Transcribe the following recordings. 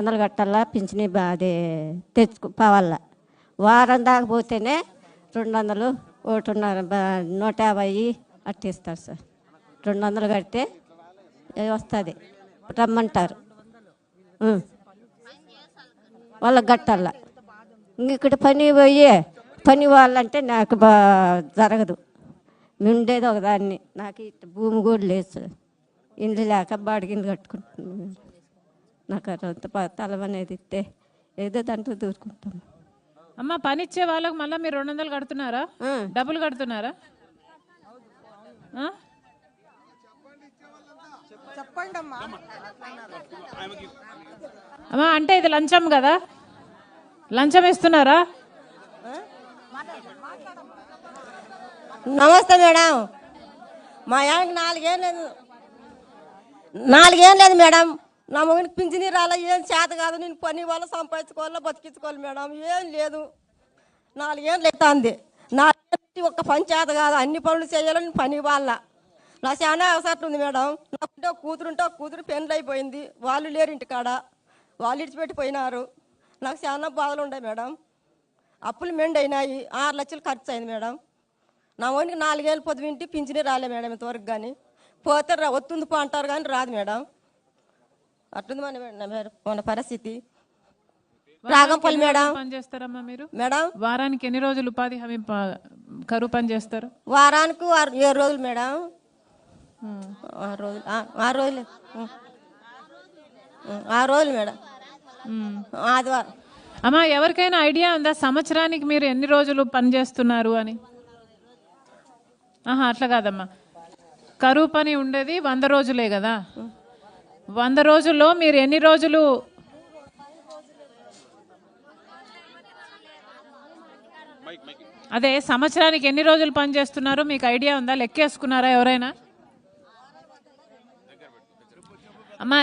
వందలు కట్టాలా పింఛని అదే పోవాల వారం దాకా పోతేనే 200 ఒకటిన్నర 150 అట్టిస్తారు సార్. 200 కడితే వస్తుంది రమ్మంటారు. వాళ్ళకి కట్టాల. ఇక్కడ పని వాళ్ళంటే నాకు జరగదు. ఉండేది ఒకదాన్ని, నాకు భూమి కూడా లేదు సార్. ఇండ్లు లేక బాడిగిలు కట్టుకుంటున్నాను. నాకు అంత తలం అనేది ఇస్తే ఏదో దాంట్లో దూరుకుంటాం. అమ్మ పని ఇచ్చే వాళ్ళకి మళ్ళీ మీరు 200 కడుతున్నారా? డబ్బులు కడుతున్నారా? అమ్మా అంటే ఇది లంచం కదా, లంచం ఇస్తున్నారా? నమస్తే మేడం. మా ఆయనకి 4 ఏం లేదు మేడం. నా మొగనికి పింఛని రాలా, ఏం చేత కాదు. నేను పని వల్ల సంపాదించుకోవాలా బతికించుకోవాలి మేడం. ఏం లేదు, 4 ఏళ్ళు అవుతుంది. 4 ఏళ్ళు ఒక్క పని చేత కాదు, అన్ని పనులు చేయాలని పని వాళ్ళ. నా చాలా అవసరం ఉంది మేడం. నాకు కూతురు పెళ్ళి అయిపోయింది, వాళ్ళు లేరు ఇంటికాడ, వాళ్ళు ఇడిచిపెట్టిపోయినారు. నాకు చాలా బాధలు ఉన్నాయి మేడం. అప్పులు మెండు అయినాయి, 6 లక్షలు ఖర్చు అయింది మేడం. నా ఓనికి 4 ఏళ్ళు పొద్దుంటి పింఛని రాలే మేడం ఇంతవరకు. కానీ పోతే వస్తుంది పో అంటారు కానీ రాదు మేడం. అట్లుంది మన పరిస్థితి. రాగంపల్లి మేడం. పని చేస్తారమ్మా మీరు మేడం? వారానికి ఎన్ని రోజులు ఉపాధి హామీ కరువు పని చేస్తారు? వారానికి 7 రోజులు మేడం. 6 రోజులు 6 రోజులు 6 రోజులు మేడం, ఆదివారం. అమ్మా ఎవరికైనా ఐడియా ఉందా సంవత్సరానికి మీరు ఎన్ని రోజులు పని చేస్తున్నారు అని? అట్లా కాదమ్మా, కరువు పని ఉండేది 100 రోజులే కదా. 100 రోజుల్లో మీరు ఎన్ని రోజులు అదే సంవత్సరానికి ఎన్ని రోజులు పని చేస్తున్నారు మీకు ఐడియా ఉందా? లెక్కేసుకున్నారా ఎవరైనా? అమ్మా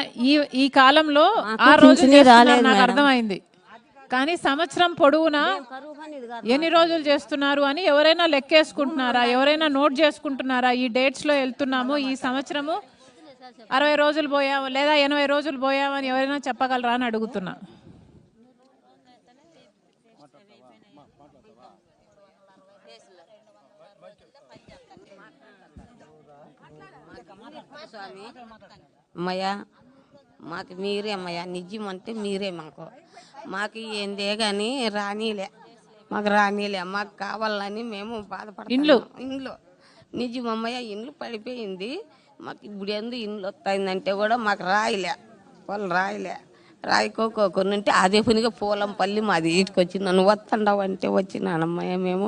ఈ కాలంలో 6 రోజులు నాకు అర్థమైంది, కానీ సంవత్సరం పొడవునా ఎన్ని రోజులు చేస్తున్నారు అని ఎవరైనా లెక్కేసుకుంటున్నారా? ఎవరైనా నోట్ చేసుకుంటున్నారా? ఈ డేట్స్లో వెళ్తున్నాము, ఈ సంవత్సరము 60 రోజులు పోయాము లేదా 80 రోజులు పోయామని ఎవరైనా చెప్పగలరా అని అడుగుతున్నా. అమ్మయ్యా మాకు మీరే అమ్మయ్యా, నిజం అంటే మీరే. మాకు ఏందే కానీ రానీలే, మాకు కావాలని మేము బాధపడతాం. ఇండ్లు నిజం అమ్మయ్య, ఇండ్లు పడిపోయింది మాకు. ఇప్పుడు ఎందుకు ఇండ్లు వస్తాయిందంటే కూడా మాకు వాళ్ళు రాయికోకుంటే అదే పనిగా పూలం పల్లి మాది ఇటుకొచ్చి నన్ను వస్తుండవు అంటే వచ్చినానమ్మయ్య మేము.